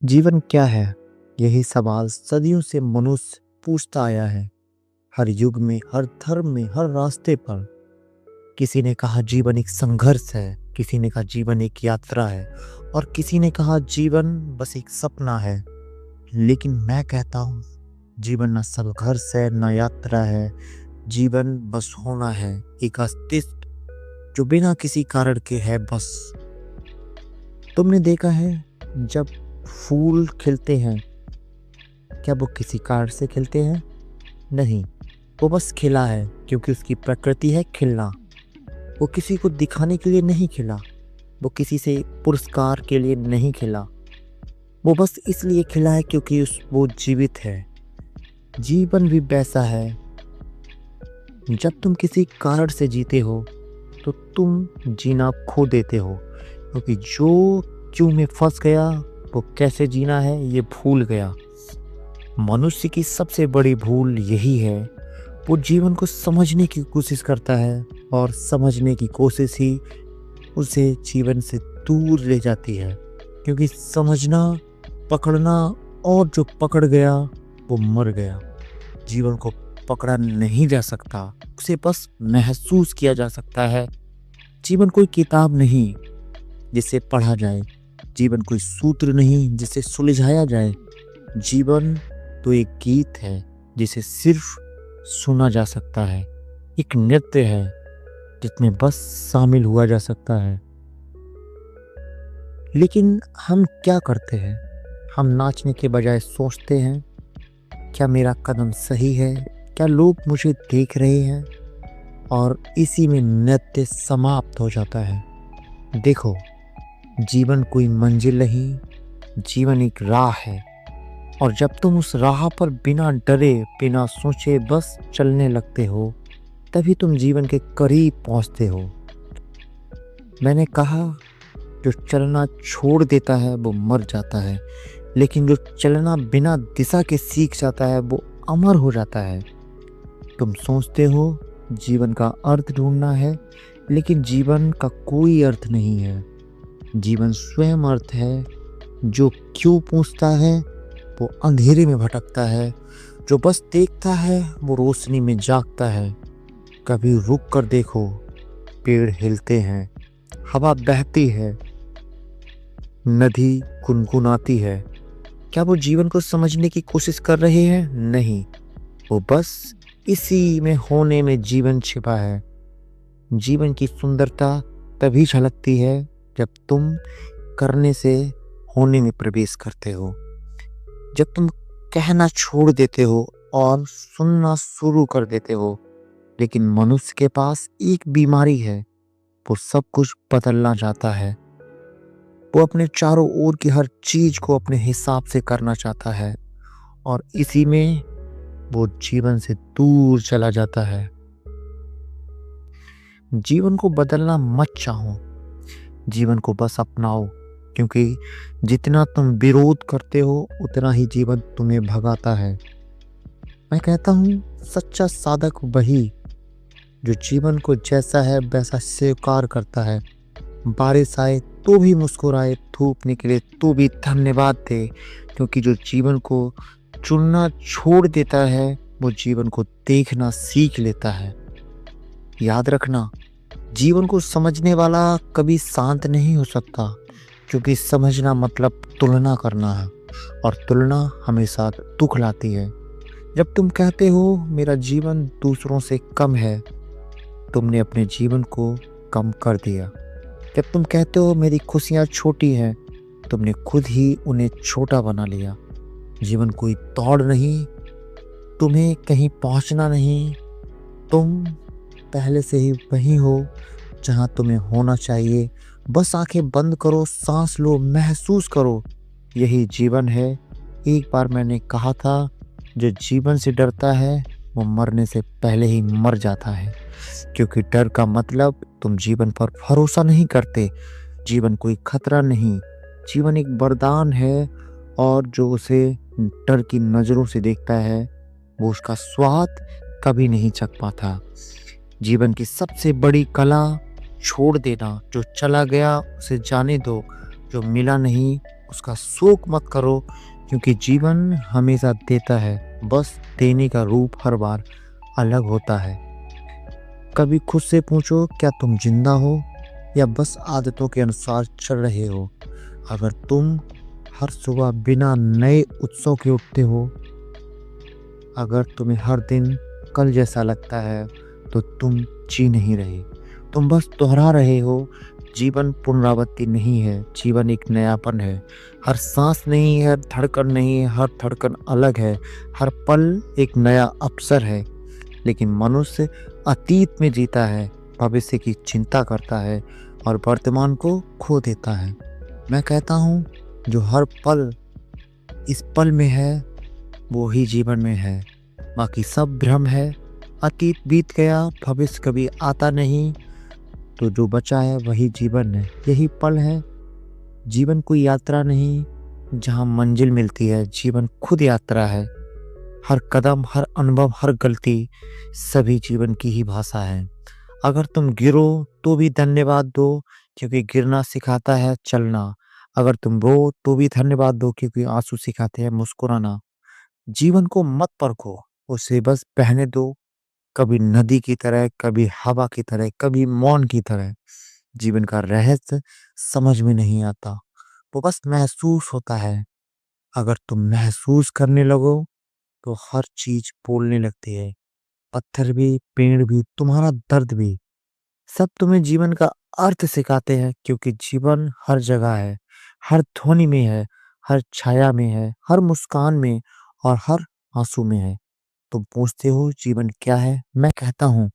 जीवन क्या है? यही सवाल सदियों से मनुष्य पूछता आया है। हर युग में, हर धर्म में, हर रास्ते पर। किसी ने कहा जीवन एक संघर्ष है, किसी ने कहा जीवन एक यात्रा है, और किसी ने कहा जीवन बस एक सपना है। लेकिन मैं कहता हूँ जीवन न संघर्ष है, न यात्रा है। जीवन बस होना है, एक अस्तित्व जो बिना किसी कारण के है बस। तुमने देखा है जब फूल खिलते हैं, क्या वो किसी कारण से खिलते हैं? नहीं, वो बस खिला है क्योंकि उसकी प्रकृति है खिलना। वो किसी को दिखाने के लिए नहीं खिला, वो किसी से पुरस्कार के लिए नहीं खिला, वो बस इसलिए खिला है क्योंकि वो जीवित है। जीवन भी वैसा है। जब तुम किसी कारण से जीते हो तो तुम जीना खो देते हो, क्योंकि जो क्यों में फंस गया वो कैसे जीना है ये भूल गया। मनुष्य की सबसे बड़ी भूल यही है, वो जीवन को समझने की कोशिश करता है और समझने की कोशिश ही उसे जीवन से दूर ले जाती है। क्योंकि समझना, पकड़ना, और जो पकड़ गया वो मर गया। जीवन को पकड़ा नहीं जा सकता, उसे बस महसूस किया जा सकता है। जीवन कोई किताब नहीं जिसे पढ़ा जाए, जीवन कोई सूत्र नहीं जिसे सुलझाया जाए। जीवन तो एक गीत है जिसे सिर्फ सुना जा सकता है, एक नृत्य है जिसमें बस शामिल हुआ जा सकता है। लेकिन हम क्या करते हैं? हम नाचने के बजाय सोचते हैं, क्या मेरा कदम सही है? क्या लोग मुझे देख रहे हैं? और इसी में नृत्य समाप्त हो जाता है। देखो, जीवन कोई मंजिल नहीं, जीवन एक राह है। और जब तुम उस राह पर बिना डरे, बिना सोचे बस चलने लगते हो, तभी तुम जीवन के करीब पहुंचते हो। मैंने कहा, जो चलना छोड़ देता है वो मर जाता है, लेकिन जो चलना बिना दिशा के सीख जाता है वो अमर हो जाता है। तुम सोचते हो जीवन का अर्थ ढूंढना है, लेकिन जीवन का कोई अर्थ नहीं है। जीवन स्वयं अर्थ है। जो क्यों पूछता है वो अंधेरे में भटकता है, जो बस देखता है वो रोशनी में जागता है। कभी रुक कर देखो, पेड़ हिलते हैं, हवा बहती है, नदी गुनगुनाती है। क्या वो जीवन को समझने की कोशिश कर रहे हैं? नहीं, वो बस इसी में होने में जीवन छिपा है। जीवन की सुंदरता तभी झलकती है जब तुम करने से होने में प्रवेश करते हो, जब तुम कहना छोड़ देते हो और सुनना शुरू कर देते हो। लेकिन मनुष्य के पास एक बीमारी है, वो सब कुछ बदलना चाहता है। वो अपने चारों ओर की हर चीज को अपने हिसाब से करना चाहता है, और इसी में वो जीवन से दूर चला जाता है। जीवन को बदलना मत चाहो, जीवन को बस अपनाओ, क्योंकि जितना तुम विरोध करते हो उतना ही जीवन तुम्हें भगाता है। मैं कहता हूँ सच्चा साधक वही जो जीवन को जैसा है वैसा स्वीकार करता है। बारिश आए तो भी मुस्कुराए, धूप निकले तो भी धन्यवाद दे, क्योंकि जो जीवन को चुनना छोड़ देता है वो जीवन को देखना सीख लेता है। याद रखना, जीवन को समझने वाला कभी शांत नहीं हो सकता, क्योंकि समझना मतलब तुलना करना है, और तुलना हमेशा दुख लाती है। जब तुम कहते हो मेरा जीवन दूसरों से कम है, तुमने अपने जीवन को कम कर दिया। जब तुम कहते हो मेरी खुशियाँ छोटी हैं, तुमने खुद ही उन्हें छोटा बना लिया। जीवन कोई दौड़ नहीं, तुम्हें कहीं पहुंचना नहीं, तुम पहले से ही वहीं हो जहां तुम्हें होना चाहिए। बस आंखें बंद करो, सांस लो, महसूस करो, यही जीवन है। एक बार मैंने कहा था, जो जीवन से डरता है वो मरने से पहले ही मर जाता है, क्योंकि डर का मतलब तुम जीवन पर भरोसा नहीं करते। जीवन कोई खतरा नहीं, जीवन एक वरदान है, और जो उसे डर की नज़रों से देखता है वो उसका स्वाद कभी नहीं चख पाता। जीवन की सबसे बड़ी कला छोड़ देना, जो चला गया उसे जाने दो, जो मिला नहीं उसका शोक मत करो, क्योंकि जीवन हमेशा देता है, बस देने का रूप हर बार अलग होता है। कभी खुद से पूछो, क्या तुम जिंदा हो या बस आदतों के अनुसार चल रहे हो? अगर तुम हर सुबह बिना नए उत्सव के उठते हो, अगर तुम्हें हर दिन कल जैसा लगता है, तो तुम जी नहीं रहे, तुम बस दोहरा रहे हो। जीवन पुनरावृत्ति नहीं है, जीवन एक नयापन है। हर सांस नहीं है, धड़कन नहीं है, हर धड़कन अलग है। हर पल एक नया अवसर है। लेकिन मनुष्य अतीत में जीता है, भविष्य की चिंता करता है और वर्तमान को खो देता है। मैं कहता हूँ, जो हर पल इस पल में है, वो ही जीवन में है। बाकी सब भ्रम है। अतीत बीत गया, भविष्य कभी आता नहीं, तो जो बचा है वही जीवन है, यही पल है। जीवन कोई यात्रा नहीं जहाँ मंजिल मिलती है, जीवन खुद यात्रा है। हर कदम, हर अनुभव, हर गलती, सभी जीवन की ही भाषा है। अगर तुम गिरो तो भी धन्यवाद दो, क्योंकि गिरना सिखाता है चलना। अगर तुम रो तो भी धन्यवाद दो, क्योंकि आंसू सिखाते हैं मुस्कुराना। जीवन को मत परखो, उसे बस बहने दो। कभी नदी की तरह, कभी हवा की तरह, कभी मौन की तरह। जीवन का रहस्य समझ में नहीं आता, वो बस महसूस होता है। अगर तुम महसूस करने लगो, तो हर चीज बोलने लगती है। पत्थर भी, पेड़ भी, तुम्हारा दर्द भी, सब तुम्हें जीवन का अर्थ सिखाते हैं, क्योंकि जीवन हर जगह है, हर ध्वनि में है, हर छाया में है, हर मुस्कान में और हर आंसू में है। तुम पूछते हो जीवन क्या है? मैं कहता हूँ,